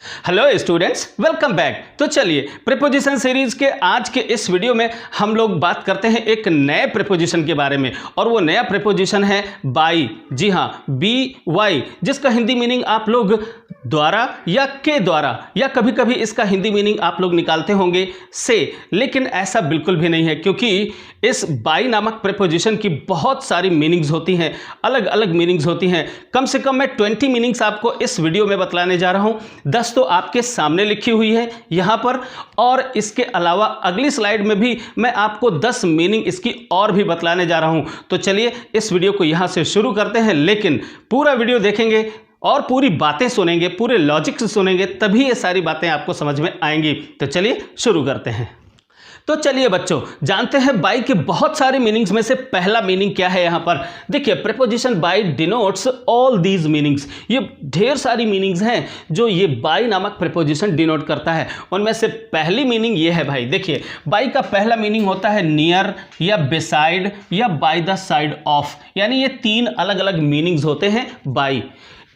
Hello students, welcome back. तो चलिए preposition series के आज के इस वीडियो में हम लोग बात करते हैं एक नए प्रीपोजिशन के बारे में, और वो नया प्रीपोजिशन है बाई। जी हाँ, बी वाई, जिसका हिंदी मीनिंग आप लोग द्वारा या के द्वारा, या कभी कभी इसका हिंदी मीनिंग आप लोग निकालते होंगे से, लेकिन ऐसा बिल्कुल भी नहीं है, क्योंकि इस बाई नामक प्रीपोजिशन की बहुत सारी मीनिंग्स होती हैं, अलग अलग मीनिंग्स होती हैं। कम से कम मैं 20 मीनिंग्स आपको इस वीडियो में बतलाने जा रहा हूं। 10 तो आपके सामने लिखी हुई है यहाँ पर, और इसके अलावा अगली स्लाइड में भी मैं आपको 10 मीनिंग इसकी और भी बतलाने जा रहा हूं। तो चलिए इस वीडियो को यहाँ से शुरू करते हैं, लेकिन पूरा वीडियो देखेंगे और पूरी बातें सुनेंगे, पूरे लॉजिक से सुनेंगे, तभी ये सारी बातें आपको समझ में आएंगी। तो चलिए शुरू करते हैं। तो चलिए बच्चों, जानते हैं बाई के बहुत सारे मीनिंग्स में से पहला मीनिंग क्या है। यहां पर देखिए, preposition by denotes all these meanings. ये ढेर सारी मीनिंग्स हैं जो ये बाई नामक प्रीपोजिशन डिनोट करता है। उनमें से पहली मीनिंग ये है भाई, देखिए बाई का पहला मीनिंग होता है नियर या बिसाइड या बाय द साइड ऑफ, यानी ये 3 अलग अलग मीनिंग्स होते हैं बाई।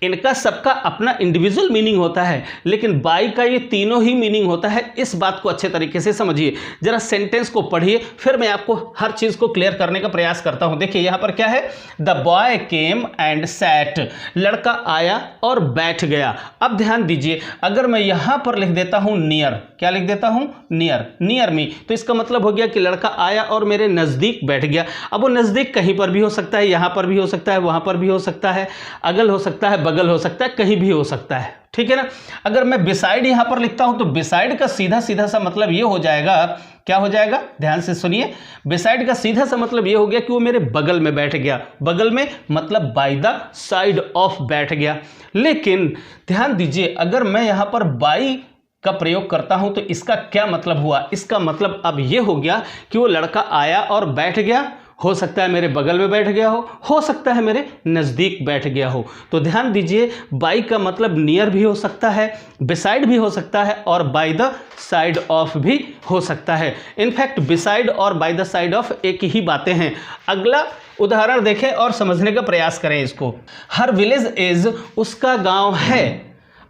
इनका सबका अपना इंडिविजुअल मीनिंग होता है, लेकिन बाई का ये तीनों ही मीनिंग होता है। इस बात को अच्छे तरीके से समझिए, जरा सेंटेंस को पढ़िए, फिर मैं आपको हर चीज को क्लियर करने का प्रयास करता हूं। देखिए यहां पर क्या है, the boy came and set, लड़का आया और बैठ गया। अब ध्यान दीजिए, अगर मैं यहां पर लिख देता हूं नियर, क्या लिख देता हूं, नियर, नियर मी, तो इसका मतलब हो गया कि लड़का आया और मेरे नजदीक बैठ गया। अब वो नजदीक कहीं पर भी हो सकता है, यहां पर भी हो सकता है, वहां पर भी हो सकता है, अगल हो सकता है, बगल हो सकता है, कहीं भी हो सकता है, ठीक है ना। अगर मैं बिसाइड यहां पर लिखता हूं तो बिसाइड का सीधा सीधा सा मतलब ये हो जाएगा, क्या हो जाएगा, ध्यान से सुनिए। बिसाइड का सीधा सा मतलब ये हो गया कि वो मेरे बगल में बैठ गया। बगल में मतलब बाय द साइड ऑफ बैठ गया। लेकिन ध्यान दीजिए, अगर मैं यहां पर बाई का प्रयोग करता हूं तो इसका क्या मतलब हुआ, इसका मतलब अब ये हो गया कि वो लड़का आया और बैठ गया। हो सकता है मेरे बगल में बैठ गया हो सकता है मेरे नज़दीक बैठ गया हो। तो ध्यान दीजिए, बाई का मतलब नियर भी हो सकता है, बिसाइड भी हो सकता है, और बाय द साइड ऑफ भी हो सकता है। इनफैक्ट बिसाइड और बाय द साइड ऑफ एक ही बातें हैं। अगला उदाहरण देखें और समझने का प्रयास करें इसको। हर विलेज इज, उसका गांव है।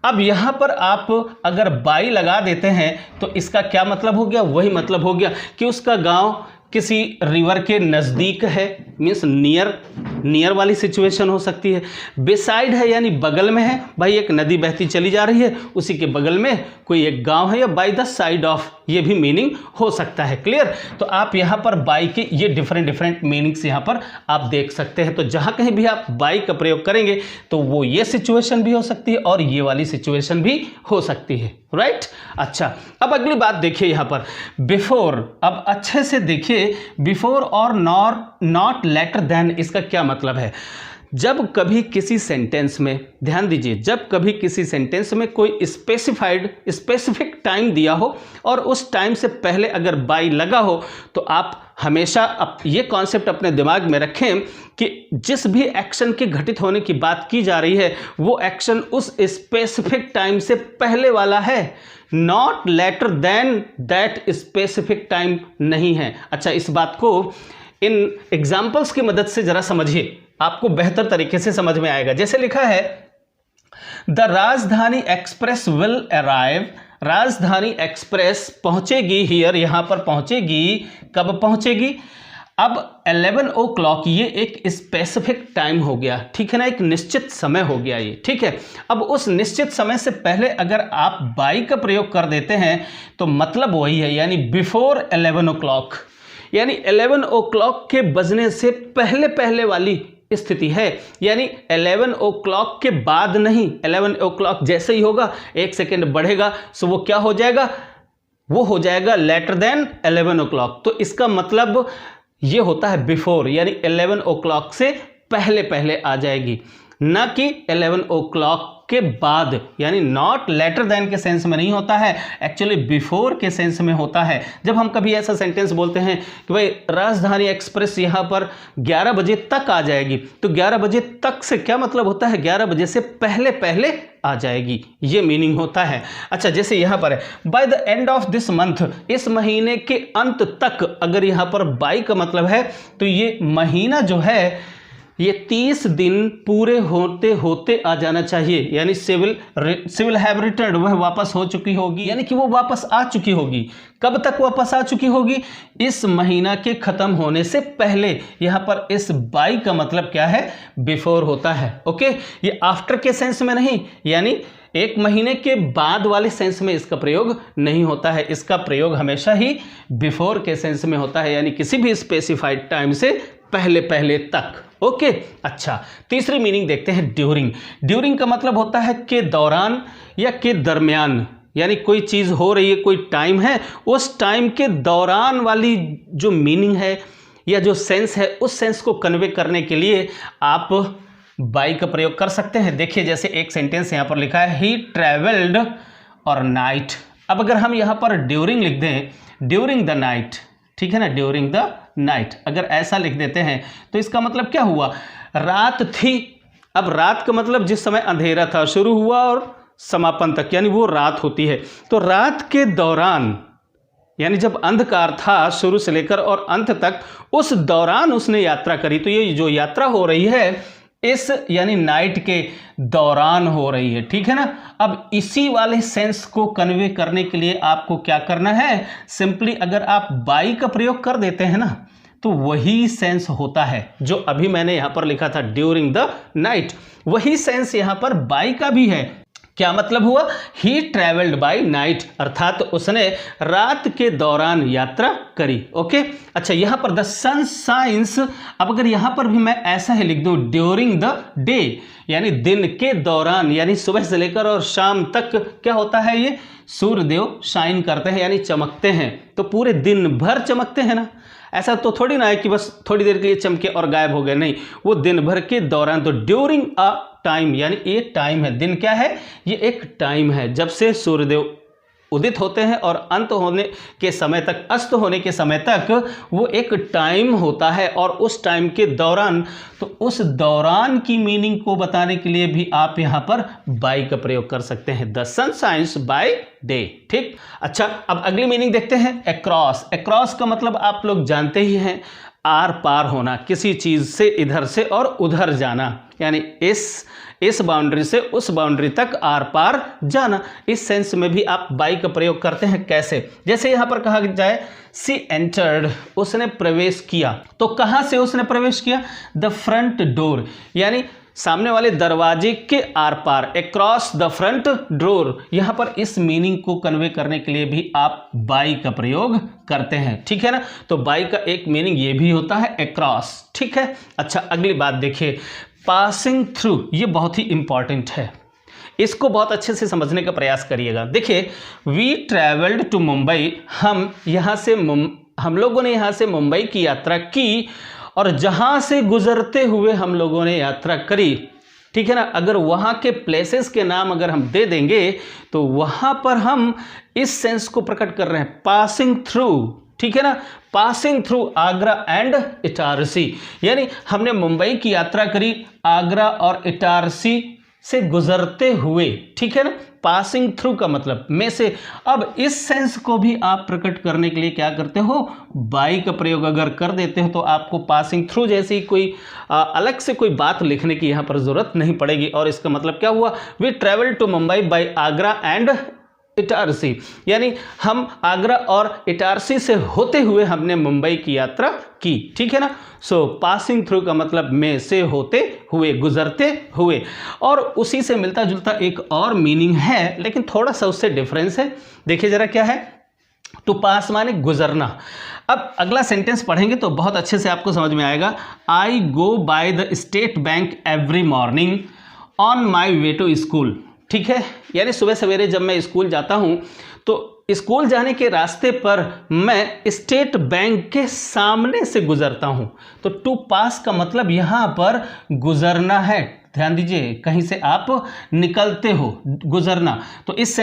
अब यहां पर आप अगर बाई लगा देते हैं तो इसका क्या मतलब हो गया, वही मतलब हो गया कि उसका गांव किसी रिवर के नज़दीक है, मीन्स नियर, नियर वाली सिचुएशन हो सकती है। बिसाइड है यानी बगल में है, भाई एक नदी बहती चली जा रही है, उसी के बगल में कोई एक गांव है, या बाय द साइड ऑफ, ये भी मीनिंग हो सकता है। क्लियर। तो आप यहाँ पर बाई के ये डिफरेंट मीनिंग्स यहाँ पर आप देख सकते हैं। तो जहाँ कहीं भी आप बाई का प्रयोग करेंगे तो वो ये सिचुएशन भी हो सकती है और ये वाली सिचुएशन भी हो सकती है, राइट। अच्छा, अब अगली बात देखिए यहाँ पर बिफोर। अब अच्छे से देखिए, बिफोर और नॉट लेटर देन, इसका क्या मतलब है। जब कभी किसी सेंटेंस में, ध्यान दीजिए, जब कभी किसी सेंटेंस में कोई स्पेसिफिक टाइम दिया हो और उस टाइम से पहले अगर बाई लगा हो, तो आप हमेशा ये कॉन्सेप्ट अपने दिमाग में रखें कि जिस भी एक्शन के घटित होने की बात की जा रही है वो एक्शन उस स्पेसिफिक टाइम से पहले वाला है, not later than that specific time नहीं है। अच्छा, इस बात को इन एग्जाम्पल्स की मदद से जरा समझिए, आपको बेहतर तरीके से समझ में आएगा। जैसे लिखा है, द राजधानी एक्सप्रेस विल अराइव, राजधानी एक्सप्रेस पहुंचेगी हियर, यहां पर पहुंचेगी। कब पहुंचेगी, अब 11 o'clock, ये एक स्पेसिफिक टाइम हो गया, ठीक है ना, एक निश्चित समय हो गया ये, ठीक है। अब उस निश्चित समय से पहले अगर आप बाई का प्रयोग कर देते हैं तो मतलब वही है, यानी बिफोर 11 o'clock, यानी 11 o'clock के बजने से पहले पहले वाली स्थिति है, यानी 11 o'clock के बाद नहीं। 11 o'clock जैसे ही होगा, 1 सेकेंड बढ़ेगा, सो वो क्या हो जाएगा, वो हो जाएगा लेटर देन 11 o'clock। तो इसका मतलब ये होता है बिफोर, यानी 11 o'clock से पहले पहले आ जाएगी, ना कि 11 o'clock के बाद, यानी नॉट लेटर देन के सेंस में नहीं होता है, एक्चुअली बिफोर के सेंस में होता है। जब हम कभी ऐसा सेंटेंस बोलते हैं कि भाई राजधानी एक्सप्रेस यहाँ पर 11 बजे तक आ जाएगी, तो 11 बजे तक से क्या मतलब होता है, 11 बजे से पहले पहले आ जाएगी, ये मीनिंग होता है। अच्छा, जैसे यहाँ पर है, by the end of this month, इस महीने के अंत तक, अगर यहाँ पर बाई का मतलब है तो ये महीना जो है ये 30 दिन पूरे होते होते आ जाना चाहिए, यानी सिविल हैव रिटर्न, वह वापस हो चुकी होगी, यानी कि वो वापस आ चुकी होगी। कब तक वापस आ चुकी होगी? इस महीना के खत्म होने से पहले। यहां पर इस बाई का मतलब क्या है? बिफोर होता है। ओके, ये आफ्टर के सेंस में नहीं, यानी एक महीने के बाद वाले सेंस में इसका प्रयोग नहीं होता है। इसका प्रयोग हमेशा ही बिफोर के सेंस में होता है, यानी किसी भी स्पेसिफाइड टाइम से पहले पहले तक। ओके, अच्छा, तीसरी मीनिंग देखते हैं ड्यूरिंग। ड्यूरिंग का मतलब होता है के दौरान या के दरमियान, यानी कोई चीज़ हो रही है, कोई टाइम है, उस टाइम के दौरान वाली जो मीनिंग है या जो सेंस है, उस सेंस को कन्वे करने के लिए आप बाई का प्रयोग कर सकते हैं। देखिए, जैसे एक सेंटेंस यहाँ पर लिखा है, ही ट्रेवल्ड और नाइट। अब अगर हम यहाँ पर ड्यूरिंग लिख दें, ड्यूरिंग द नाइट, ठीक है ना, ड्यूरिंग द नाइट, अगर ऐसा लिख देते हैं तो इसका मतलब क्या हुआ? रात थी। अब रात का मतलब जिस समय अंधेरा था, शुरू हुआ और समापन तक, यानी वो रात होती है। तो रात के दौरान, यानी जब अंधकार था शुरू से लेकर और अंत तक, उस दौरान उसने यात्रा करी। तो ये जो यात्रा हो रही है इस यानी नाइट के दौरान हो रही है, ठीक है ना। अब इसी वाले सेंस को कन्वे करने के लिए आपको क्या करना है? सिंपली अगर आप बाई का प्रयोग कर देते हैं ना, तो वही सेंस होता है जो अभी मैंने यहां पर लिखा था, ड्यूरिंग द नाइट। वही सेंस यहां पर बाई का भी है। क्या मतलब हुआ? ही ट्रेवल्ड बाई नाइट, अर्थात उसने रात के दौरान यात्रा करी। ओके, अच्छा, यहां पर द सन शाइन्स। अब अगर यहां पर भी मैं ऐसा ही लिख दूं, ड्यूरिंग द डे, यानी दिन के दौरान, यानी सुबह से लेकर और शाम तक क्या होता है? ये सूर्यदेव शाइन करते हैं, यानी चमकते हैं। तो पूरे दिन भर चमकते हैं ना। ऐसा तो थोड़ी ना है कि बस थोड़ी देर के लिए चमके और गायब हो गए, नहीं, वो दिन भर के दौरान। तो ड्यूरिंग अ टाइम, यानी एक टाइम है। दिन क्या है? ये एक टाइम है, जब से सूर्यदेव उदित होते हैं और अंत होने के समय तक, अस्त होने के समय तक, वो एक टाइम होता है। और उस टाइम के दौरान, तो उस दौरान की मीनिंग को बताने के लिए भी आप यहां पर बाई का प्रयोग कर सकते हैं, the sun shines by day. ठीक, अच्छा, अब अगली मीनिंग देखते हैं, अक्रॉस। अक्रॉस का मतलब आप लोग जानते ही हैं, आर पार होना, किसी चीज से इधर से और उधर जाना, यानी इस बाउंड्री से उस बाउंड्री तक आर पार जाना। इस सेंस में भी आप बाई का प्रयोग करते हैं। कैसे? जैसे यहां पर कहा जाए, सी एंटर्ड, उसने प्रवेश किया। तो कहां से उसने प्रवेश किया? द फ्रंट डोर, यानी सामने वाले दरवाजे के आर पार, अक्रॉस द फ्रंट डोर। यहां पर इस मीनिंग को कन्वे करने के लिए भी आप बाई का प्रयोग करते हैं, ठीक है ना। तो बाई का एक मीनिंग ये भी होता है, अक्रॉस, ठीक है। अच्छा, अगली बात देखिए, पासिंग थ्रू। ये बहुत ही इंपॉर्टेंट है, इसको बहुत अच्छे से समझने का प्रयास करिएगा। देखिए, वी ट्रैवल्ड टू मुंबई, हम लोगों ने यहाँ से मुंबई की यात्रा की, और जहाँ से गुजरते हुए हम लोगों ने यात्रा करी, ठीक है ना। अगर वहाँ के प्लेसेस के नाम अगर हम दे देंगे तो वहाँ पर हम इस सेंस को प्रकट कर रहे हैं, पासिंग थ्रू, ठीक है ना। Passing through Agra and Itarsi, यानी हमने मुंबई की यात्रा करी आगरा और इटारसी से गुजरते हुए, ठीक है ना। पासिंग थ्रू का मतलब में से। अब इस सेंस को भी आप प्रकट करने के लिए क्या करते हो? बाई का प्रयोग अगर कर देते हो तो आपको पासिंग थ्रू जैसी कोई अलग से कोई बात लिखने की यहाँ पर जरूरत नहीं पड़ेगी। और इसका मतलब क्या हुआ? We travel to Mumbai by Agra and Itarsi, यानी हम आगरा और इटारसी से होते हुए हमने मुंबई की यात्रा की, ठीक है ना। सो पासिंग थ्रू का मतलब में से होते हुए, गुजरते हुए। और उसी से मिलता जुलता एक और मीनिंग है, लेकिन थोड़ा सा उससे डिफरेंस है। देखिए जरा क्या है, टू पास माने गुजरना। अब अगला सेंटेंस पढ़ेंगे तो बहुत अच्छे से आपको समझ में आएगा। I go by the State Bank every morning on my way to school, ठीक है। यानी सुबह सवेरे जब मैं स्कूल जाता हूं तो स्कूल जाने के रास्ते पर मैं स्टेट बैंक के सामने से गुजरता हूं। तो टू पास का मतलब यहां पर गुजरना है। ध्यान दीजिए, कहीं से आप निकलते हो, गुजरना। तो इस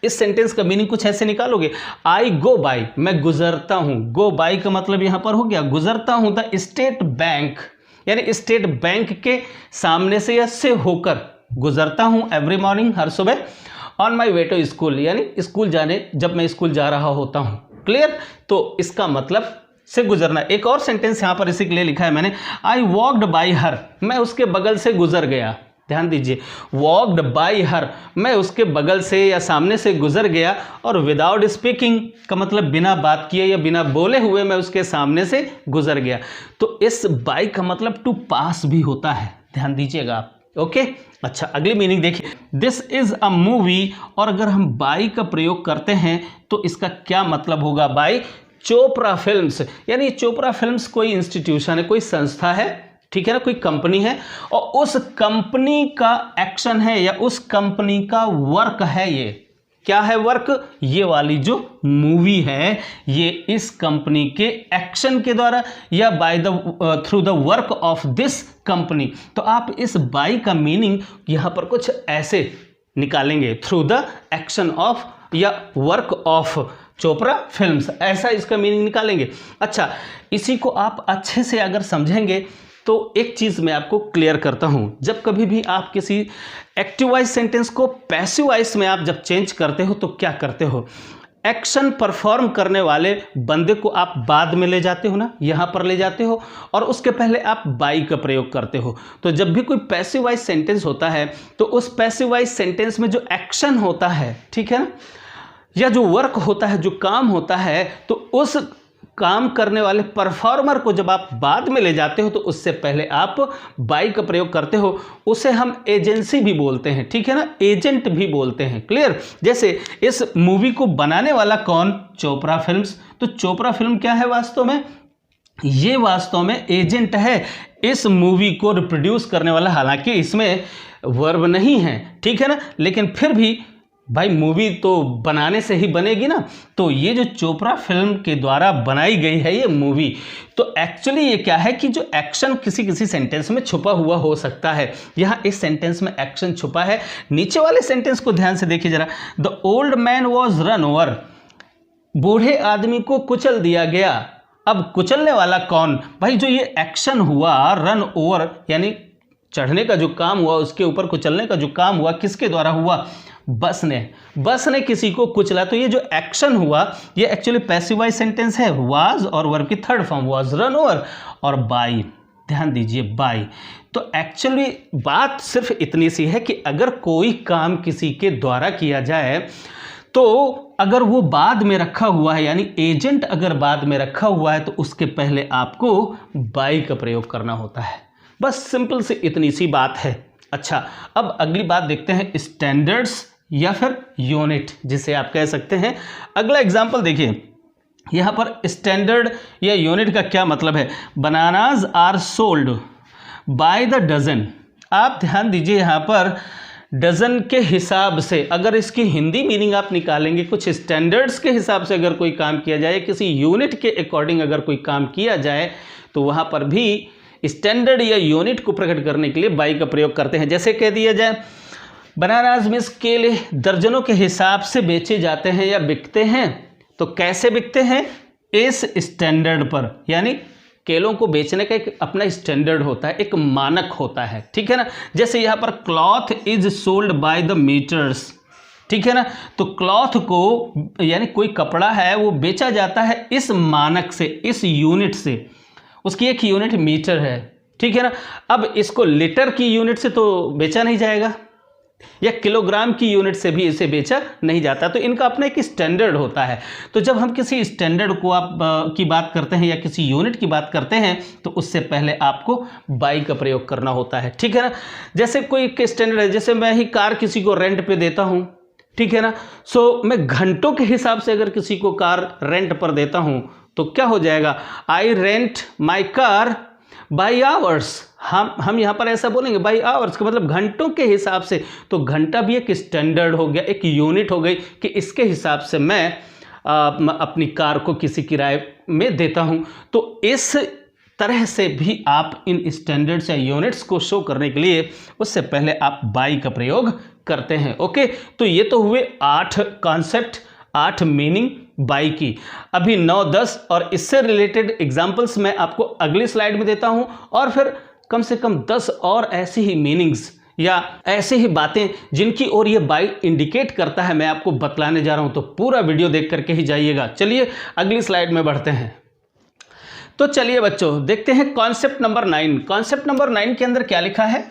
सेंटेंस का मीनिंग कुछ ऐसे निकालोगे, आई गो बाय, मैं गुजरता हूं। गो बाय का मतलब यहां पर हो गया गुजरता हूं द स्टेट बैंक, यानी स्टेट बैंक के सामने से या से होकर गुजरता हूं एवरी मॉर्निंग, हर सुबह। On my way to school, यानी स्कूल जाने, जब मैं स्कूल जा रहा होता हूं। क्लियर? तो इसका मतलब से गुजरना। एक और सेंटेंस यहाँ पर इसी के लिए लिखा है मैंने, आई वॉक्ड बाई हर, मैं उसके बगल से गुजर गया। ध्यान दीजिए, वॉक्ड बाई हर, मैं उसके बगल से या सामने से गुजर गया। और विदाउट स्पीकिंग का मतलब बिना बात किए या बिना बोले हुए मैं उसके सामने से गुजर गया। तो इस बाई का मतलब टू पास भी होता है, ध्यान दीजिएगा आप। ओके, अच्छा अगली मीनिंग देखिए, दिस इज अ मूवी। और अगर हम बाई का प्रयोग करते हैं तो इसका क्या मतलब होगा, बाई चोपड़ा फिल्म्स। यानी चोपड़ा फिल्म्स कोई इंस्टीट्यूशन है, कोई संस्था है, ठीक है ना, कोई कंपनी है, और उस कंपनी का एक्शन है या उस कंपनी का वर्क है। ये क्या है वर्क, ये वाली जो मूवी है ये इस कंपनी के एक्शन के द्वारा या by the through the work of this company. तो आप इस बाय का मीनिंग यहां पर कुछ ऐसे निकालेंगे, थ्रू द एक्शन ऑफ या वर्क ऑफ चोपड़ा फिल्म्स, ऐसा इसका मीनिंग निकालेंगे। अच्छा, इसी को आप अच्छे से अगर समझेंगे तो एक चीज़ मैं आपको क्लियर करता हूं, जब कभी भी आप किसी एक्टिव वॉइस सेंटेंस को पैसिव वॉइस में आप जब चेंज करते हो तो क्या करते हो, एक्शन परफॉर्म करने वाले बंदे को आप बाद में ले जाते हो ना, यहां पर ले जाते हो, और उसके पहले आप बाई का प्रयोग करते हो। तो जब भी कोई पैसिव वॉइस सेंटेंस होता है तो उस पैसिव वॉइस सेंटेंस में जो एक्शन होता है, ठीक है ना, या जो वर्क होता है, जो काम होता है, तो उस काम करने वाले परफॉर्मर को जब आप बाद में ले जाते हो तो उससे पहले आप बाई का प्रयोग करते हो। उसे हम एजेंसी भी बोलते हैं, ठीक है ना, एजेंट भी बोलते हैं। क्लियर। जैसे इस मूवी को बनाने वाला कौन, चोपड़ा फिल्म्स। तो चोपड़ा फिल्म क्या है वास्तव में, ये वास्तव में एजेंट है इस मूवी को रिप्रोड्यूस करने वाला। हालांकि इसमें वर्ब नहीं है, ठीक है ना, लेकिन फिर भी भाई मूवी तो बनाने से ही बनेगी ना। तो ये जो चोपड़ा फिल्म के द्वारा बनाई गई है ये मूवी, तो एक्चुअली ये क्या है कि जो एक्शन किसी किसी सेंटेंस में छुपा हुआ हो सकता है, यहाँ इस सेंटेंस में एक्शन छुपा है। नीचे वाले सेंटेंस को ध्यान से देखिए जरा, the old man was run over, बूढ़े आदमी को कुचल दिया गया। अब कुचलने वाला कौन, भाई जो ये एक्शन हुआ रन ओवर यानी चढ़ने का जो काम हुआ, उसके ऊपर कुचलने का जो काम हुआ, किसके द्वारा हुआ, बस ने किसी को कुचला। तो ये जो एक्शन हुआ ये एक्चुअली पैसिव वॉइस सेंटेंस है, वाज और वर्ब की third form, was run over और बाई। ध्यान दीजिए बाई। तो एक्चुअली बात सिर्फ इतनी सी है कि अगर कोई काम किसी के द्वारा किया जाए तो अगर वो बाद में रखा हुआ है, यानी एजेंट अगर बाद में रखा हुआ है, तो उसके पहले आपको बाई का प्रयोग करना होता है। बस सिंपल से इतनी सी बात है। अच्छा, अब अगली बात देखते हैं, स्टैंडर्ड्स या फिर यूनिट जिसे आप कह सकते हैं। अगला एग्जांपल देखिए, यहाँ पर स्टैंडर्ड या यूनिट का क्या मतलब है, bananas are sold by the dozen. आप ध्यान दीजिए, यहाँ पर डजन के हिसाब से अगर इसकी हिंदी मीनिंग आप निकालेंगे, कुछ स्टैंडर्ड्स के हिसाब से अगर कोई काम किया जाए, किसी यूनिट के अकॉर्डिंग अगर कोई काम किया जाए, तो वहाँ पर भी स्टैंडर्ड या यूनिट को प्रकट करने के लिए बाई का प्रयोग करते हैं। जैसे कह दिया जाए, बनानाज मिस केले दर्जनों के हिसाब से बेचे जाते हैं या बिकते हैं। तो कैसे बिकते हैं, इस स्टैंडर्ड पर, यानी केलों को बेचने का एक अपना स्टैंडर्ड होता है, एक मानक होता है, ठीक है ना। जैसे यहाँ पर cloth is sold by the metres, ठीक है ना। तो क्लॉथ को यानी कोई कपड़ा है वो बेचा जाता है इस मानक से, इस यूनिट से, उसकी एक यूनिट मीटर है, ठीक है ना। अब इसको लीटर की यूनिट से तो बेचा नहीं जाएगा या किलोग्राम की यूनिट से भी इसे बेचा नहीं जाता। तो इनका अपना एक स्टैंडर्ड होता है। तो जब हम किसी स्टैंडर्ड को की बात करते हैं या किसी यूनिट की बात करते हैं तो उससे पहले आपको बाई का प्रयोग करना होता है, ठीक है ना। जैसे कोई एक स्टैंडर्ड है, जैसे मैं ही कार किसी को रेंट पे देता हूँ, ठीक है ना। सो मैं घंटों के हिसाब से अगर किसी को कार रेंट पर देता हूँ तो क्या हो जाएगा, I rent my car by hours. हम यहाँ पर ऐसा बोलेंगे बाई आवर्स का मतलब घंटों के हिसाब से। तो घंटा भी एक स्टैंडर्ड हो गया, एक यूनिट हो गई कि इसके हिसाब से मैं अपनी कार को किसी किराए में देता हूँ। तो इस तरह से भी आप इन स्टैंडर्ड्स या यूनिट्स को शो करने के लिए उससे पहले आप बाई का प्रयोग करते हैं। ओके, तो ये तो हुए 8 कॉन्सेप्ट, 8 मीनिंग बाई की। अभी 9, 10 और इससे रिलेटेड एग्जाम्पल्स मैं आपको अगली स्लाइड में देता हूं, और फिर कम से कम 10 और ऐसी ही मीनिंग्स या ऐसी ही बातें जिनकी ओर ये बाई इंडिकेट करता है मैं आपको बतलाने जा रहा हूं। तो पूरा वीडियो देख करके ही जाइएगा। चलिए अगली स्लाइड में बढ़ते हैं। तो चलिए बच्चों देखते हैं कॉन्सेप्ट नंबर 9। कॉन्सेप्ट नंबर 9 के अंदर क्या लिखा है,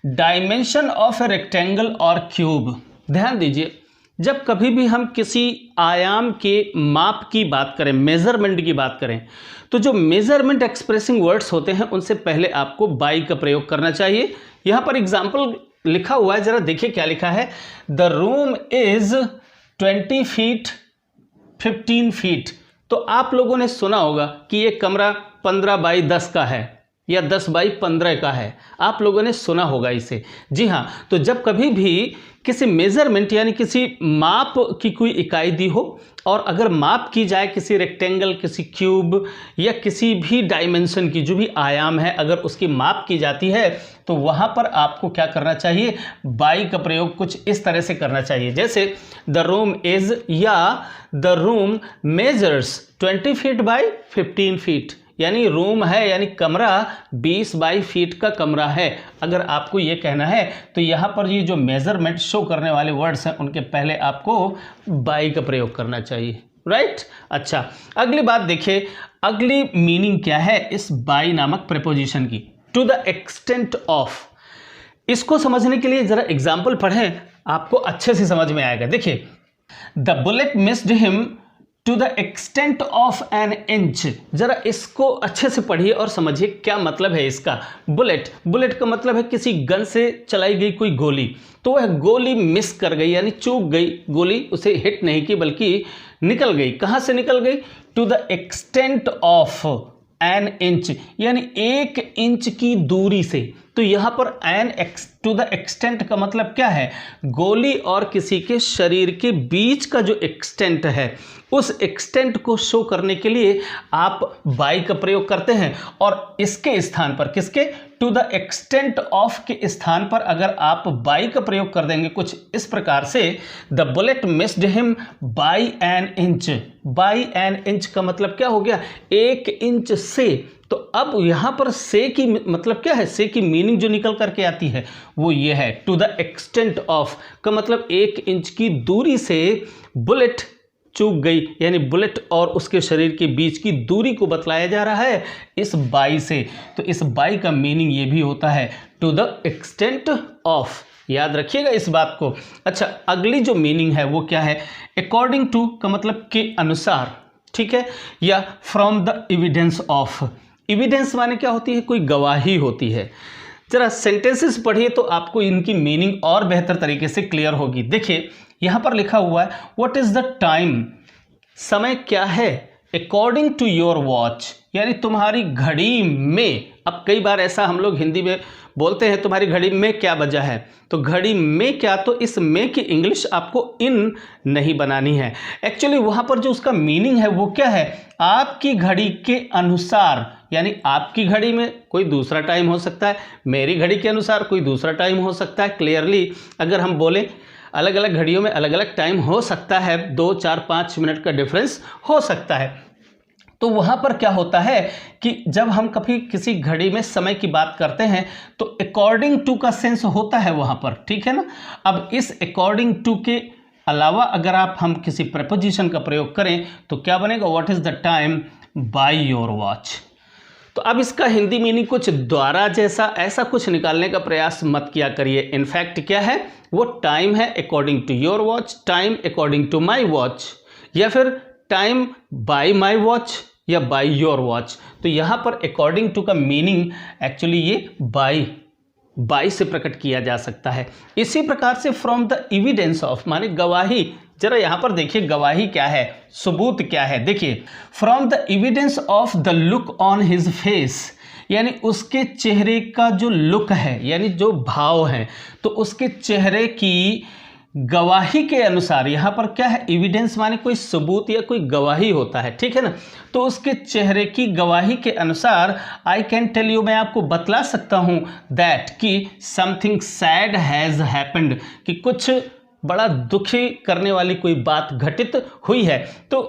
डायमेंशन ऑफ ए रेक्टेंगल और क्यूब। ध्यान दीजिए, जब कभी भी हम किसी आयाम के माप की बात करें, मेजरमेंट की बात करें, तो जो मेजरमेंट एक्सप्रेसिंग वर्ड्स होते हैं उनसे पहले आपको बाई का प्रयोग करना चाहिए। यहां पर एग्जाम्पल लिखा हुआ है, जरा देखिए क्या लिखा है। The room is 20 feet 15 feet. तो आप लोगों ने सुना होगा कि ये कमरा 15 बाई 10 का है या 10 बाई 15 का है, आप लोगों ने सुना होगा इसे। जी हाँ, तो जब कभी भी किसी मेजरमेंट यानी किसी माप की कोई इकाई दी हो और अगर माप की जाए किसी रेक्टेंगल, किसी क्यूब या किसी भी डायमेंशन की, जो भी आयाम है, अगर उसकी माप की जाती है तो वहाँ पर आपको क्या करना चाहिए, बाई का प्रयोग कुछ इस तरह से करना चाहिए, जैसे द रूम इज या the room measures 20 feet by 15 feet, यानी रूम है यानी कमरा 20 बाई फीट का कमरा है। अगर आपको ये कहना है तो यहाँ पर ये जो मेजरमेंट शो करने वाले वर्ड्स हैं उनके पहले आपको बाई का प्रयोग करना चाहिए, राइट। अच्छा, अगली बात देखिए, अगली मीनिंग क्या है इस बाई नामक प्रीपोजिशन की, टू द एक्सटेंट ऑफ। इसको समझने के लिए जरा एग्जाम्पल पढ़ें, आपको अच्छे से समझ में आएगा। देखिए, the bullet missed him to the extent of an inch. जरा इसको अच्छे से पढ़िए और समझिए क्या मतलब है इसका। बुलेट, बुलेट का मतलब है किसी गन से चलाई गई कोई गोली, तो वह गोली मिस कर गई यानी चूक गई, गोली उसे हिट नहीं की बल्कि निकल गई। कहाँ से निकल गई, to the extent of an inch, यानी 1 इंच की दूरी से। तो यहाँ पर टू द एक्सटेंट का मतलब क्या है, गोली और किसी के शरीर के बीच का जो एक्सटेंट है, उस एक्सटेंट को शो करने के लिए आप बाई का प्रयोग करते हैं। और इसके स्थान पर, किसके, टू द एक्सटेंट ऑफ के स्थान पर अगर आप बाई का प्रयोग कर देंगे कुछ इस प्रकार से, the bullet missed him by an inch. By an inch का मतलब क्या हो गया, 1 इंच से। तो अब यहाँ पर से की मतलब क्या है, से की मीनिंग जो निकल करके आती है वो ये है, टू द एक्सटेंट ऑफ का मतलब 1 इंच की दूरी से बुलेट चूक गई, यानी बुलेट और उसके शरीर के बीच की दूरी को बतलाया जा रहा है इस बाई से। तो इस बाई का मीनिंग ये भी होता है टू द एक्सटेंट ऑफ, याद रखिएगा इस बात को। अच्छा, अगली जो मीनिंग है वो क्या है, अकॉर्डिंग टू का मतलब के अनुसार, ठीक है, या from the evidence of. Evidence माने क्या होती है, कोई गवाही होती है। जरा सेंटेंसेस पढ़िए तो आपको इनकी मीनिंग और बेहतर तरीके से क्लियर होगी। देखिए, यहाँ पर लिखा हुआ है व्हाट इज द टाइम, समय क्या है, अकॉर्डिंग टू योर वॉच, यानी तुम्हारी घड़ी में। अब कई बार ऐसा हम लोग हिंदी में बोलते हैं, तुम्हारी घड़ी में क्या बजा है, तो घड़ी में क्या, तो इस में की इंग्लिश आपको इन नहीं बनानी है। एक्चुअली वहाँ पर जो उसका मीनिंग है वो क्या है, आपकी घड़ी के अनुसार, यानी आपकी घड़ी में कोई दूसरा टाइम हो सकता है, मेरी घड़ी के अनुसार कोई दूसरा टाइम हो सकता है। क्लियरली अगर हम बोलें, अलग अलग घड़ियों में अलग अलग टाइम हो सकता है, 2, 4, 5 मिनट का डिफरेंस हो सकता है। तो वहाँ पर क्या होता है कि जब हम कभी किसी घड़ी में समय की बात करते हैं तो अकॉर्डिंग टू का सेंस होता है वहाँ पर, ठीक है ना। अब इस अकॉर्डिंग टू के अलावा अगर हम किसी प्रीपोजिशन का प्रयोग करें तो क्या बनेगा, what is the time bye your watch. तो अब इसका हिंदी मीनिंग कुछ द्वारा जैसा ऐसा कुछ निकालने का प्रयास मत किया करिए। इनफैक्ट क्या है, वो टाइम है according to your watch, time according to my watch, या फिर टाइम बाय माई वॉच या बाय योर वॉच। तो यहाँ पर अकॉर्डिंग टू का मीनिंग एक्चुअली ये बाय से प्रकट किया जा सकता है। इसी प्रकार से फ्रॉम द एविडेंस ऑफ माने गवाही। जरा यहाँ पर देखिए गवाही क्या है, सबूत क्या है। देखिए, from the evidence of the look on his face, यानी उसके चेहरे का जो लुक है यानी जो भाव है, तो उसके चेहरे की गवाही के अनुसार। यहाँ पर क्या है, एविडेंस माने कोई सबूत या कोई गवाही होता है, ठीक है ना। तो उसके चेहरे की गवाही के अनुसार आई कैन टेल यू, मैं आपको बतला सकता हूँ, दैट कि समथिंग सैड हैज़ हैपेंड, कि कुछ बड़ा दुखी करने वाली कोई बात घटित हुई है। तो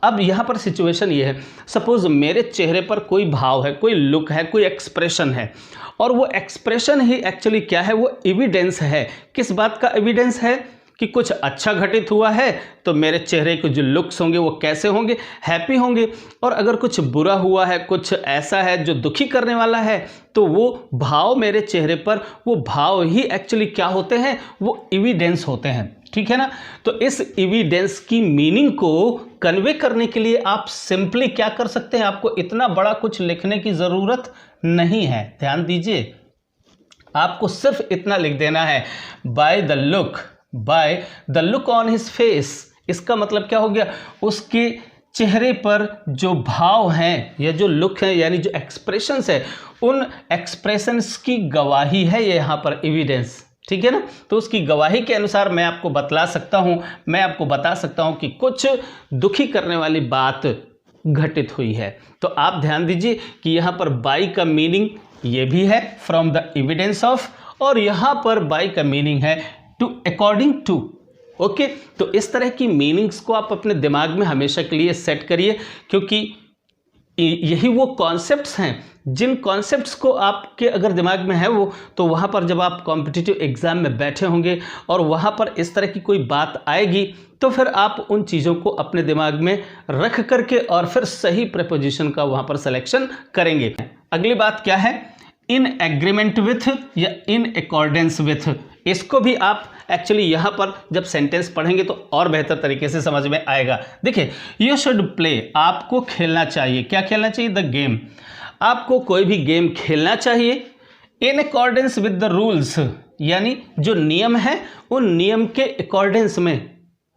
अब यहाँ पर सिचुएशन ये है, सपोज मेरे चेहरे पर कोई भाव है, कोई लुक है, कोई एक्सप्रेशन है, और वो एक्सप्रेशन ही एक्चुअली क्या है, वो एविडेंस है। किस बात का एविडेंस है कि कुछ अच्छा घटित हुआ है तो मेरे चेहरे के जो लुक्स होंगे वो कैसे होंगे, हैप्पी होंगे। और अगर कुछ बुरा हुआ है, कुछ ऐसा है जो दुखी करने वाला है, तो वो भाव मेरे चेहरे पर, वो भाव ही एक्चुअली क्या होते हैं, वो एविडेंस होते हैं। ठीक है ना। तो इस एविडेंस की मीनिंग को कन्वे करने के लिए आप सिंपली क्या कर सकते हैं, आपको इतना बड़ा कुछ लिखने की ज़रूरत नहीं है। ध्यान दीजिए, आपको सिर्फ इतना लिख देना है, by the look on his face. इसका मतलब क्या हो गया, उसके चेहरे पर जो भाव हैं या जो लुक है, यानी जो एक्सप्रेशंस है, उन एक्सप्रेशंस की गवाही है ये यहाँ पर एविडेंस। ठीक है ना। तो उसकी गवाही के अनुसार मैं आपको बता सकता हूं कि कुछ दुखी करने वाली बात घटित हुई है। तो आप ध्यान दीजिए कि यहाँ पर बाय का मीनिंग ये भी है, फ्रॉम द एविडेंस ऑफ, और यहाँ पर बाय का मीनिंग है टू, अकॉर्डिंग टू। ओके, तो इस तरह की मीनिंग्स को आप अपने दिमाग में हमेशा के लिए सेट करिए, क्योंकि यही वो कॉन्सेप्ट्स हैं जिन कॉन्सेप्ट्स को आपके अगर दिमाग में है वो, तो वहाँ पर जब आप कॉम्पिटिटिव एग्ज़ाम में बैठे होंगे और वहाँ पर इस तरह की कोई बात आएगी, तो फिर आप उन चीज़ों को अपने दिमाग में रख करके और फिर सही प्रीपोजिशन का वहाँ पर सिलेक्शन करेंगे। अगली बात क्या है, इन एग्रीमेंट विथ या इन अकॉर्डेंस विथ। इसको भी आप एक्चुअली यहाँ पर जब सेंटेंस पढ़ेंगे तो और बेहतर तरीके से समझ में आएगा। देखिए, यू शुड प्ले, आपको खेलना चाहिए। क्या खेलना चाहिए, द गेम। आपको कोई भी गेम खेलना चाहिए in accordance with the rules, यानी जो नियम है उन नियम के अकॉर्डेंस में,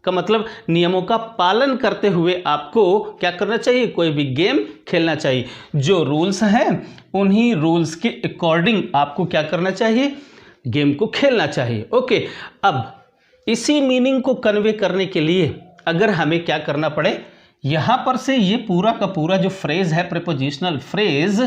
का मतलब नियमों का पालन करते हुए आपको क्या करना चाहिए, कोई भी गेम खेलना चाहिए। जो रूल्स हैं उन्हीं रूल्स के अकॉर्डिंग आपको क्या करना चाहिए, गेम को खेलना चाहिए। ओके, अब इसी मीनिंग को कन्वे करने के लिए अगर हमें क्या करना पड़े, यहाँ पर से ये पूरा का पूरा जो फ्रेज है, प्रीपोजिशनल फ्रेज,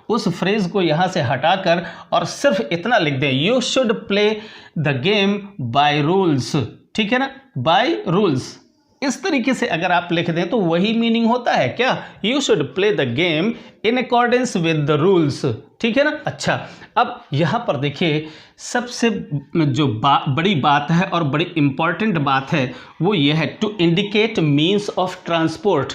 उस फ्रेज को यहाँ से हटाकर और सिर्फ इतना लिख दें, you should play the game by rules. ठीक है ना, बाय रूल्स। इस तरीके से अगर आप लिख दें तो वही मीनिंग होता है क्या, you should play the game in accordance with the rules. ठीक है ना। अच्छा, अब यहाँ पर देखिए, सबसे जो बड़ी बात है और बड़ी इंपॉर्टेंट बात है वो ये है, to indicate means of transport.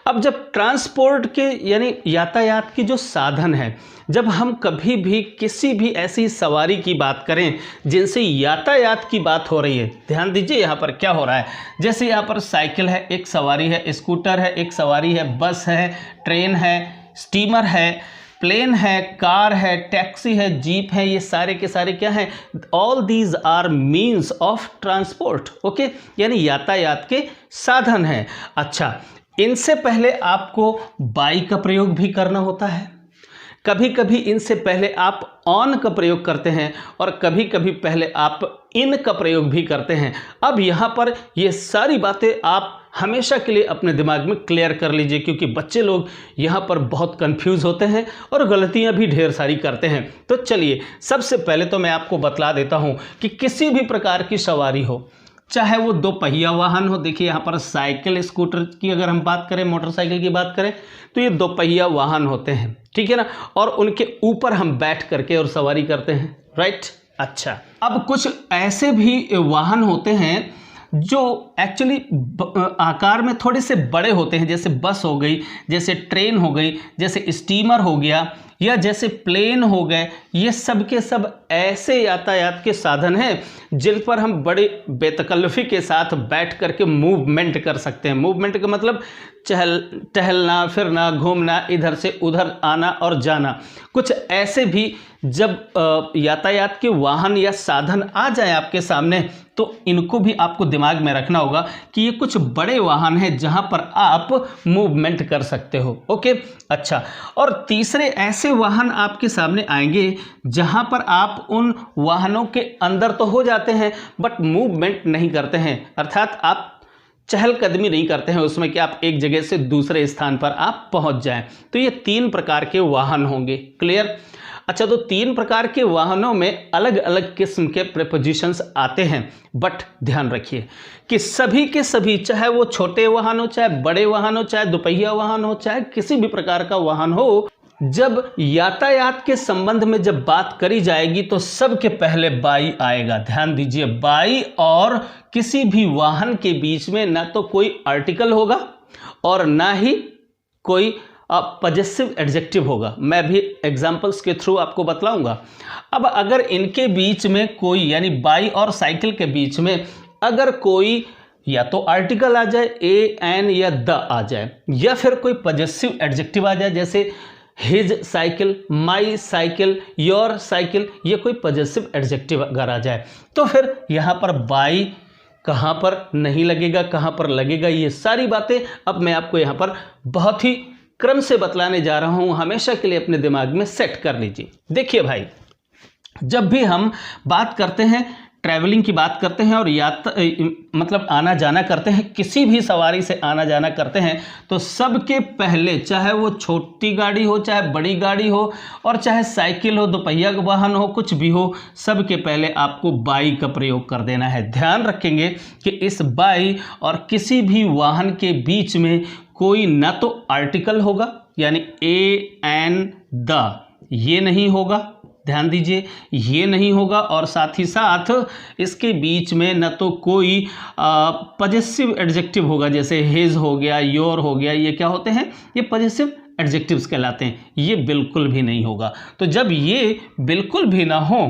अब जब ट्रांसपोर्ट के यानी यातायात की जो साधन है, जब हम कभी भी किसी भी ऐसी सवारी की बात करें जिनसे यातायात की बात हो रही है, ध्यान दीजिए यहाँ पर क्या हो रहा है। जैसे यहाँ पर साइकिल है, एक सवारी है, स्कूटर है, एक सवारी है, बस है, ट्रेन है, स्टीमर है, प्लेन है, कार है, टैक्सी है, जीप है, ये सारे के सारे क्या हैं, all these are means of transport. Okay, यानी यातायात के साधन हैं। अच्छा, इनसे पहले आपको बाय का प्रयोग भी करना होता है, कभी कभी इनसे पहले आप ऑन का प्रयोग करते हैं और कभी कभी पहले आप इन का प्रयोग भी करते हैं। अब यहाँ पर ये सारी बातें आप हमेशा के लिए अपने दिमाग में क्लियर कर लीजिए, क्योंकि बच्चे लोग यहाँ पर बहुत कंफ्यूज होते हैं और गलतियाँ भी ढेर सारी करते हैं। तो चलिए, सबसे पहले तो मैं आपको बतला देता हूँ कि किसी भी प्रकार की सवारी हो, चाहे वो दो पहिया वाहन हो, देखिए यहाँ पर साइकिल, स्कूटर की अगर हम बात करें, मोटरसाइकिल की बात करें, तो ये दो पहिया वाहन होते हैं। ठीक है ना, और उनके ऊपर हम बैठ करके और सवारी करते हैं, राइट। अच्छा, अब कुछ ऐसे भी वाहन होते हैं जो एक्चुअली आकार में थोड़े से बड़े होते हैं, जैसे बस हो गई, जैसे ट्रेन हो गई, जैसे स्टीमर हो गया, या जैसे प्लेन हो गए। ये सब के सब ऐसे यातायात के साधन हैं जिन पर हम बड़े बेतकल्लुफ़ी के साथ बैठ करके मूवमेंट कर सकते हैं। मूवमेंट का मतलब टहलना फिरना, घूमना, इधर से उधर आना और जाना। कुछ ऐसे भी जब यातायात के वाहन या साधन आ जाए आपके सामने, तो इनको भी आपको दिमाग में रखना होगा कि ये कुछ बड़े वाहन हैं जहां पर आप मूवमेंट कर सकते हो। ओके, अच्छा, और तीसरे ऐसे वाहन आपके सामने आएंगे जहां पर आप उन वाहनों के अंदर तो हो जाते हैं बट मूवमेंट नहीं करते हैं, अर्थात आप चहलकदमी नहीं करते हैं उसमें कि आप एक जगह से दूसरे स्थान पर आप पहुंच जाएं। तो ये तीन प्रकार के वाहन होंगे। क्लियर। अच्छा, तो तीन प्रकार के वाहनों में अलग अलग किस्म के प्रीपोजिशंस आते हैं, बट ध्यान रखिए कि सभी के सभी, चाहे वो छोटे वाहन हो, चाहे बड़े वाहन हो, चाहे दोपहिया वाहन हो, चाहे किसी भी प्रकार का वाहन हो, जब यातायात के संबंध में जब बात करी जाएगी तो सबके पहले बाई आएगा। ध्यान दीजिए, बाई और किसी भी वाहन के बीच में ना तो कोई आर्टिकल होगा और ना ही कोई पजेसिव एडजेक्टिव होगा। मैं भी एग्जाम्पल्स के थ्रू आपको बतलाऊंगा। अब अगर इनके बीच में कोई, यानी बाई और साइकिल के बीच में अगर कोई या तो आर्टिकल आ जाए, ए, एन या द आ जाए, या फिर कोई पजेसिव एडजेक्टिव आ जाए, जैसे his cycle, my cycle, your cycle, ये कोई पजेसिव एडजेक्टिव अगर आ जाए तो फिर यहाँ पर बाई कहाँ पर नहीं लगेगा, कहाँ पर लगेगा, ये सारी बातें अब मैं आपको यहाँ पर बहुत ही क्रम से बतलाने जा रहा हूँ। हमेशा के लिए अपने दिमाग में सेट कर लीजिए। देखिए भाई, जब भी हम बात करते हैं, ट्रैवलिंग की बात करते हैं और मतलब आना जाना करते हैं, किसी भी सवारी से आना जाना करते हैं, तो सबके पहले, चाहे वो छोटी गाड़ी हो, चाहे बड़ी गाड़ी हो, और चाहे साइकिल हो, दोपहिया वाहन हो, कुछ भी हो, सबके पहले आपको बाई का प्रयोग कर देना है। ध्यान रखेंगे कि इस बाई और किसी भी वाहन के बीच में कोई ना तो आर्टिकल होगा, यानी ए, एन, द, ये नहीं होगा। ध्यान दीजिए, ये नहीं होगा, और साथ ही साथ इसके बीच में न तो कोई पजेसिव एडजेक्टिव होगा, जैसे हिज हो गया, योर हो गया, ये क्या होते हैं, ये पजेसिव एडजेक्टिव्स कहलाते हैं, ये बिल्कुल भी नहीं होगा। तो जब ये बिल्कुल भी ना हो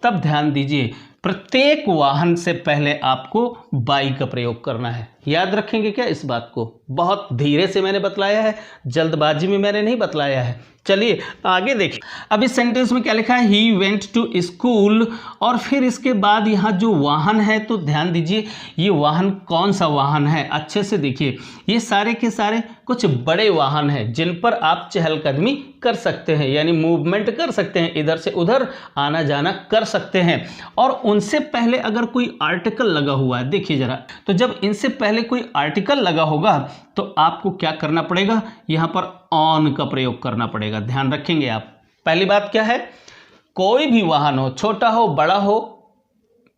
तब ध्यान दीजिए, प्रत्येक वाहन से पहले आपको बाई का प्रयोग करना है। याद रखेंगे क्या इस बात को? बहुत धीरे से मैंने बतलाया है, जल्दबाजी में मैंने नहीं बतलाया है। चलिए आगे देखिए। अब इस सेंटेंस में क्या लिखा है, ही वेंट टू स्कूल, और फिर इसके बाद यहाँ जो वाहन है, तो ध्यान दीजिए ये वाहन कौन सा वाहन है, अच्छे से देखिए। ये सारे के सारे कुछ बड़े वाहन हैं जिन पर आप चहलकदमी कर सकते हैं, यानी मूवमेंट कर सकते हैं, इधर से उधर आना जाना कर सकते हैं। और उनसे पहले अगर कोई आर्टिकल लगा हुआ है, देखिए जरा, तो जब इनसे पहले कोई आर्टिकल लगा होगा तो आपको क्या करना पड़ेगा, यहाँ पर ऑन का प्रयोग करना पड़ेगा। ध्यान रखेंगे आप। पहली बात क्या है, कोई भी वाहन हो, छोटा हो, बड़ा हो,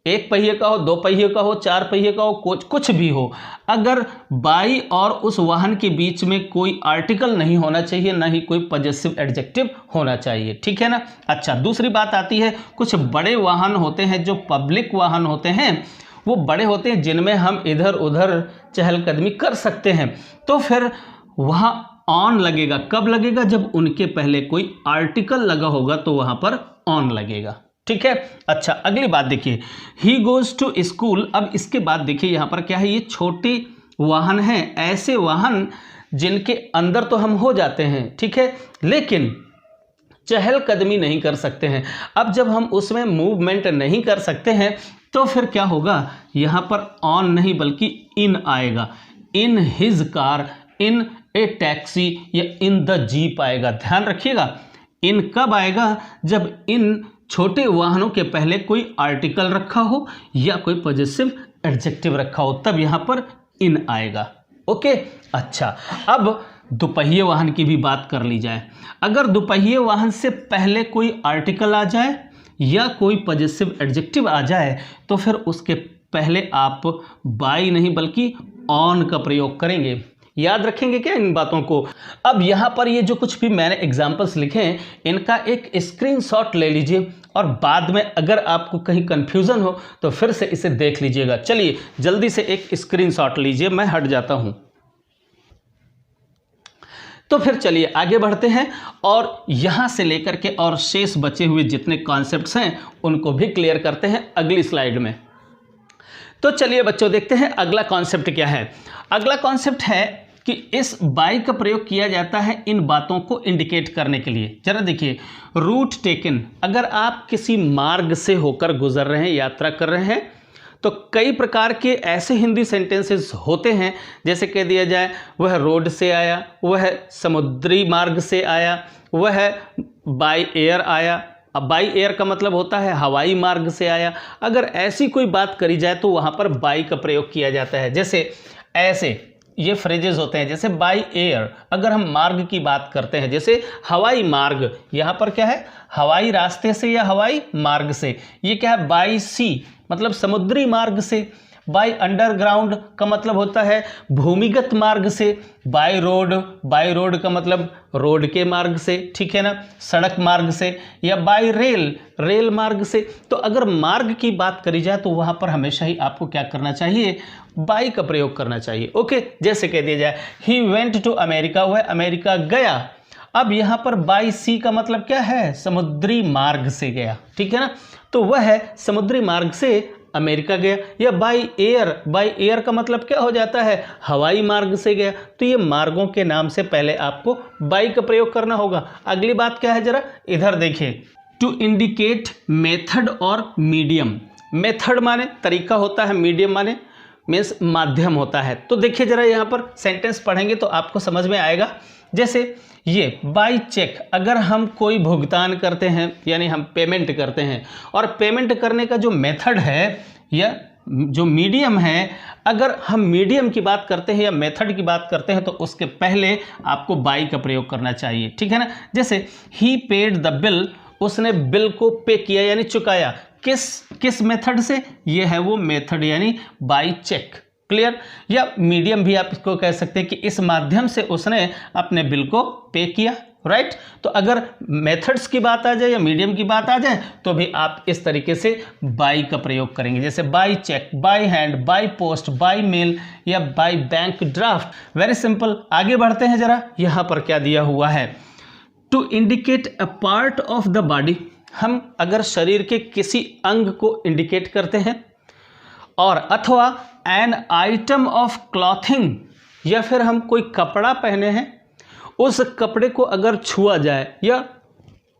एक पहिए का हो, दो पहिए का हो, चार पहिए का हो, कुछ भी हो, अगर बाई और उस वाहन के बीच में कोई आर्टिकल नहीं होना चाहिए, ना ही कोई पजेसिव एडजेक्टिव होना चाहिए। ठीक है ना। अच्छा, दूसरी बात आती है, कुछ बड़े वाहन होते हैं जो पब्लिक वाहन होते हैं, वो बड़े होते हैं जिनमें हम इधर उधर चहलकदमी कर सकते हैं, तो फिर वहाँ ऑन लगेगा। कब लगेगा, जब उनके पहले कोई आर्टिकल लगा होगा तो वहाँ पर ऑन लगेगा। ठीक है। अच्छा, अगली बात देखिए, ही गोज टू स्कूल। अब इसके बाद देखिए यहाँ पर क्या है, ये छोटे वाहन हैं, ऐसे वाहन जिनके अंदर तो हम हो जाते हैं, ठीक है, लेकिन चहलकदमी नहीं कर सकते हैं। अब जब हम उसमें मूवमेंट नहीं कर सकते हैं तो फिर क्या होगा, यहाँ पर ऑन नहीं बल्कि इन आएगा। In his car, in A taxi या इन द जीप आएगा। ध्यान रखिएगा, इन कब आएगा, जब इन छोटे वाहनों के पहले कोई आर्टिकल रखा हो या कोई पॉजिटिव एडजेक्टिव रखा हो, तब यहाँ पर इन आएगा। ओके। अच्छा, अब दुपहिए वाहन की भी बात कर ली जाए। अगर दुपहिए वाहन से पहले कोई आर्टिकल आ जाए या कोई पॉजिटिव एडजेक्टिव आ जाए तो फिर उसके पहले आप बाई नहीं बल्कि ऑन का प्रयोग करेंगे। याद रखेंगे क्या इन बातों को? अब यहाँ पर ये जो कुछ भी मैंने एग्जाम्पल्स लिखे हैं, इनका एक स्क्रीनशॉट ले लीजिए और बाद में अगर आपको कहीं कंफ्यूजन हो तो फिर से इसे देख लीजिएगा। चलिए जल्दी से एक स्क्रीनशॉट लीजिए, मैं हट जाता हूँ। तो फिर चलिए आगे बढ़ते हैं और यहाँ से लेकर के और शेष बचे हुए जितने कॉन्सेप्ट्स हैं उनको भी क्लियर करते हैं अगली स्लाइड में। तो चलिए बच्चों देखते हैं अगला कॉन्सेप्ट क्या है। अगला कॉन्सेप्ट है कि इस बाई का प्रयोग किया जाता है इन बातों को इंडिकेट करने के लिए। जरा देखिए, रूट टेकन, अगर आप किसी मार्ग से होकर गुजर रहे हैं, यात्रा कर रहे हैं, तो कई प्रकार के ऐसे हिंदी सेंटेंसेस होते हैं, जैसे कह दिया जाए वह रोड से आया, वह समुद्री मार्ग से आया, वह बाय एयर आया। अब बाई एयर का मतलब होता है हवाई मार्ग से आया। अगर ऐसी कोई बात करी जाए तो वहाँ पर बाई का प्रयोग किया जाता है। जैसे ऐसे ये फ्रेजेस होते हैं, जैसे बाई एयर, अगर हम मार्ग की बात करते हैं, जैसे हवाई मार्ग, यहाँ पर क्या है, हवाई रास्ते से या हवाई मार्ग से। ये क्या है, बाई सी, मतलब समुद्री मार्ग से। बाय अंडरग्राउंड का मतलब होता है भूमिगत मार्ग से, बाय रोड का मतलब रोड के मार्ग से, ठीक है ना, सड़क मार्ग से, या बाय रेल मार्ग से। तो अगर मार्ग की बात करी जाए तो वहां पर हमेशा ही आपको क्या करना चाहिए, बाय का प्रयोग करना चाहिए। ओके, जैसे कह दिया जाए ही वेंट टू अमेरिका, वह अमेरिका गया। अब यहां पर बाय सी का मतलब क्या है, समुद्री मार्ग से गया, ठीक है ना, तो वह है समुद्री मार्ग से अमेरिका गया। या बाय एयर का मतलब क्या हो जाता है, हवाई मार्ग से गया। तो ये मार्गों के नाम से पहले आपको बाय का प्रयोग करना होगा। अगली बात क्या है, जरा इधर देखिए, टू इंडिकेट मेथड और मीडियम। मेथड माने तरीका होता है, मीडियम माने मीन्स माध्यम होता है। तो देखिए जरा यहाँ पर सेंटेंस पढ़ेंगे तो आपको समझ में आएगा। जैसे ये बाय चेक, अगर हम कोई भुगतान करते हैं यानी हम पेमेंट करते हैं, और पेमेंट करने का जो मेथड है या जो मीडियम है, अगर हम मीडियम की बात करते हैं या मेथड की बात करते हैं तो उसके पहले आपको बाय का प्रयोग करना चाहिए, ठीक है ना। जैसे ही पेड द बिल, उसने बिल को पे किया यानी चुकाया। किस मेथड से, ये है वो मेथड यानी बाय चेक। क्लियर। या मीडियम भी आप इसको कह सकते हैं कि इस माध्यम से उसने अपने बिल को पे किया, राइट। तो अगर मेथड्स की बात आ जाए या मीडियम की बात आ जाए तो भी आप इस तरीके से बाय का प्रयोग करेंगे, जैसे by cheque, by hand, by post, by mail या by bank draft. Very simple. आगे बढ़ते हैं जरा, यहां पर क्या दिया हुआ है, to indicate a part of the body. हम अगर शरीर के किसी अंग को इंडिकेट करते हैं, और अथवा एन आइटम ऑफ क्लॉथिंग, या फिर हम कोई कपड़ा पहने हैं, उस कपड़े को अगर छुआ जाए या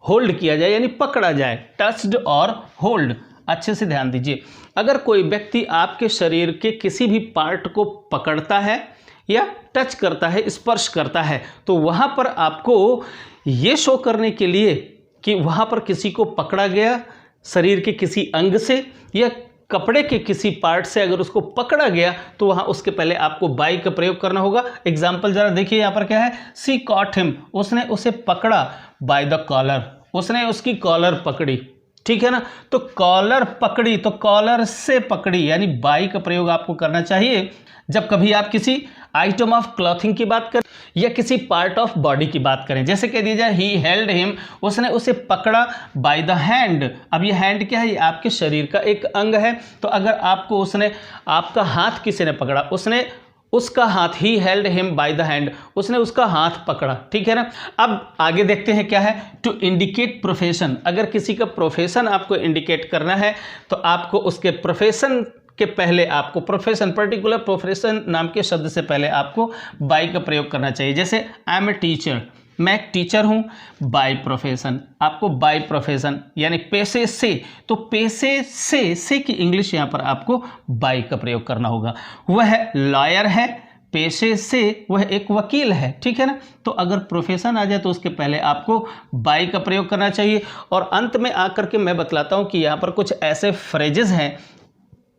होल्ड किया जाए यानी पकड़ा जाए, टच्ड और होल्ड। अच्छे से ध्यान दीजिए, अगर कोई व्यक्ति आपके शरीर के किसी भी पार्ट को पकड़ता है या टच करता है, स्पर्श करता है, तो वहां पर आपको ये शो करने के लिए कि वहां पर किसी को पकड़ा गया, शरीर के किसी अंग से या कपड़े के किसी पार्ट से अगर उसको पकड़ा गया, तो वहां उसके पहले आपको बाय का प्रयोग करना होगा। एग्जाम्पल जरा देखिए, यहां पर क्या है, सी कॉट हिम, उसने उसे पकड़ा, बाय द कॉलर, उसने उसकी कॉलर पकड़ी, ठीक है ना। तो कॉलर पकड़ी, तो कॉलर से पकड़ी यानी बाय का प्रयोग आपको करना चाहिए जब कभी आप किसी आइटम ऑफ क्लॉथिंग की बात करें या किसी पार्ट ऑफ बॉडी की बात करें। जैसे कह दिया जाए ही हेल्ड हिम, उसने उसे पकड़ा, बाय द हैंड। अब ये हैंड क्या है, ये आपके शरीर का एक अंग है। तो अगर आपको उसने, आपका हाथ किसी ने पकड़ा, उसने उसका हाथ, he held him by the hand, उसने उसका हाथ पकड़ा, ठीक है ना। अब आगे देखते हैं क्या है, टू इंडिकेट प्रोफेशन। अगर किसी का प्रोफेशन आपको इंडिकेट करना है तो आपको उसके प्रोफेशन के पहले आपको प्रोफेशन, पर्टिकुलर प्रोफेशन नाम के शब्द से पहले आपको बाय का प्रयोग करना चाहिए। जैसे आई एम ए टीचर, मैं एक टीचर हूं, बाय प्रोफेशन। आपको बाय प्रोफेशन यानी पेशे से, तो पेशे से की इंग्लिश यहां पर आपको बाय का प्रयोग करना होगा। वह लॉयर है, पेशे से वह एक वकील है, ठीक है ना। तो अगर प्रोफेशन आ जाए तो उसके पहले आपको बाय का प्रयोग करना चाहिए। और अंत में आकर के मैं बतलाता हूं कि यहाँ पर कुछ ऐसे फ्रेजेस हैं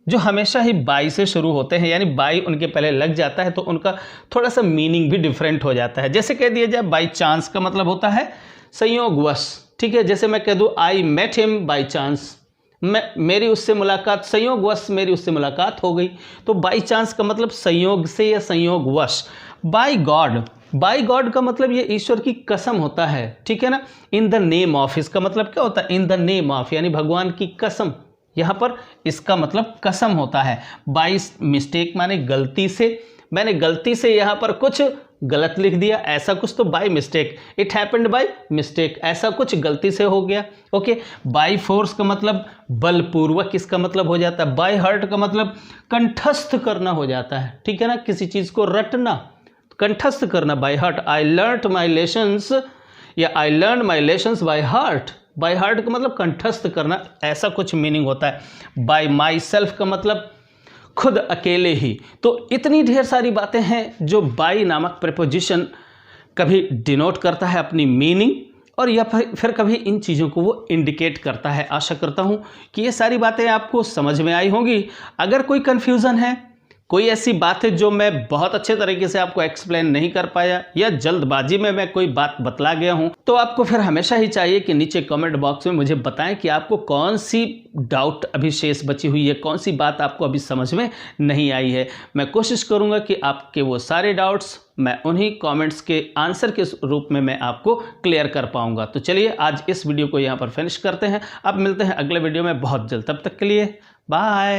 जो हमेशा ही बाय से शुरू होते हैं, यानी बाय उनके पहले लग जाता है तो उनका थोड़ा सा मीनिंग भी डिफरेंट हो जाता है। जैसे कह दिया जाए बाय चांस का मतलब होता है संयोगवश, ठीक है। जैसे मैं कह दूं I met him by chance, मेरी उससे मुलाकात, संयोगवश मेरी उससे मुलाकात हो गई। तो बाय चांस का मतलब संयोग से या संयोगवश। बाय गॉड का मतलब ये ईश्वर की कसम होता है, ठीक है ना। इन द नेम ऑफ, इसका मतलब क्या होता है, इन द नेम ऑफ यानी भगवान की कसम, यहाँ पर इसका मतलब कसम होता है। बाय मिस्टेक माने गलती से, मैंने गलती से यहाँ पर कुछ गलत लिख दिया, ऐसा कुछ, तो by mistake, it happened by mistake, ऐसा कुछ गलती से हो गया। ओके। बाय फोर्स का मतलब बलपूर्वक इसका मतलब हो जाता है। बाय हार्ट का मतलब कंठस्थ करना हो जाता है, ठीक है ना, किसी चीज को रटना, कंठस्थ करना, by heart. I learn my lessons या I learn my lessons by heart, by heart का मतलब कंठस्थ करना, ऐसा कुछ मीनिंग होता है। बाय माई सेल्फ का मतलब खुद अकेले ही। तो इतनी ढेर सारी बातें हैं जो बाय नामक प्रीपोजिशन कभी डिनोट करता है अपनी मीनिंग, और या फिर कभी इन चीज़ों को वो इंडिकेट करता है। आशा करता हूँ कि ये सारी बातें आपको समझ में आई होंगी। अगर कोई कन्फ्यूज़न है, कोई ऐसी बात है जो मैं बहुत अच्छे तरीके से आपको एक्सप्लेन नहीं कर पाया या जल्दबाजी में मैं कोई बात बतला गया हूं, तो आपको फिर हमेशा ही चाहिए कि नीचे कमेंट बॉक्स में मुझे बताएं कि आपको कौन सी डाउट अभी शेष बची हुई है, कौन सी बात आपको अभी समझ में नहीं आई है। मैं कोशिश करूंगा कि आपके वो सारे डाउट्स मैं उन्हीं कमेंट्स के आंसर के रूप में मैं आपको क्लियर कर पाऊंगा। तो चलिए आज इस वीडियो को यहाँ पर फिनिश करते हैं। अब मिलते हैं अगले वीडियो में बहुत जल्द, तब तक के लिए बाय।